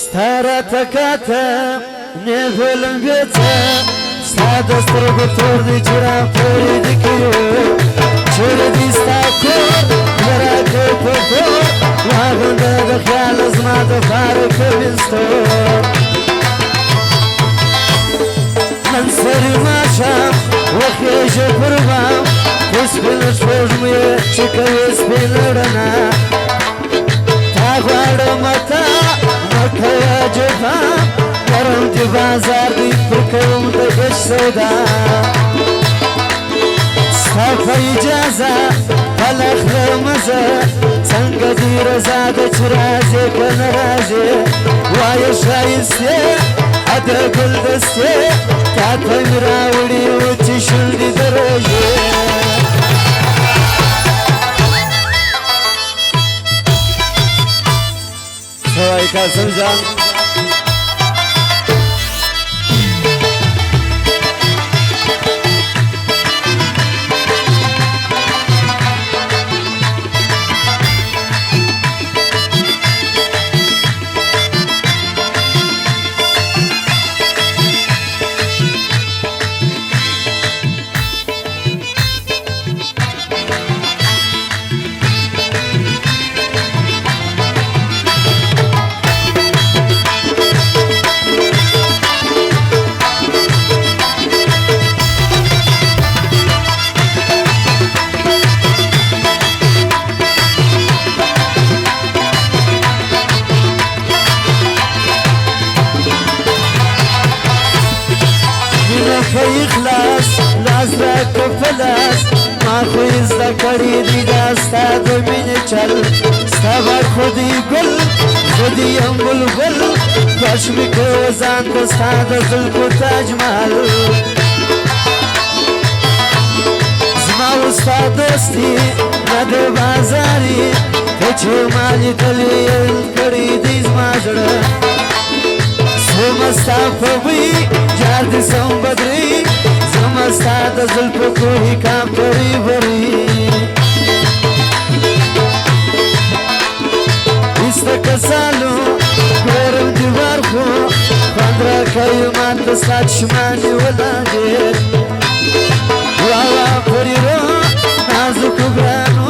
ستاره تکاته نیغلم بیته ساده سترگو تور دی چرا پوری دی کیو چور دی ستا کور لرا که پکور واغنده ده خیال از ما ده فارک بستور من سری ماشم وخیش پربام پسپینش پوشمیه چکوی سپینرنا تا غوارم تا مکیا جفام گرم دی بازار دی پرکوم ده گش سودا ستا اجازه خلق رمزه څنګه دی رضا د چرازه کنه راځي وای شایسته اده ګل دسته تا ته راوړي او چې شل دي درځي سوای کا سمجان إخلاص لازرك فلاس ما خويز ذكري دي داستا دمين چل ستابر خودي گل خودي انگل گل بشمي کوزان دستا دزل کو تاج محل زما وستا دوستي ند بازاري کچو مالي تلي کړي دي زما جړه سمستا فوي جار دي سم بدري سمستا د زلفو کوي کام پری بری استکسالو ګورم دیوار خو پندرا کوي مان د سات شماني ولاږي وا پری رو نازک ګرانو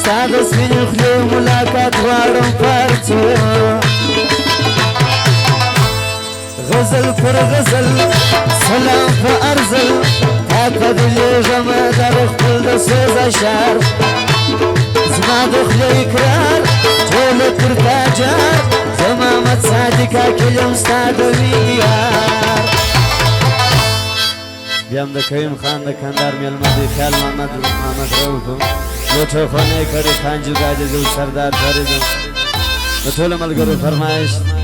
ساده سپین خو ملاقات غواړم پرڅو غزل پر غزل سلام پر ارزل تا پدلی جمع در خپل د سوز اشار زما د خلی اقرار ټول پر تاجر زما مت صادقه کلم ستاد ویار بیام د کریم خان د کندهار میلمه دی خیال محمد راوخو لوټه خانه کړي خان جوګاجه جو سردار فریدو د ټول ملګرو فرمایش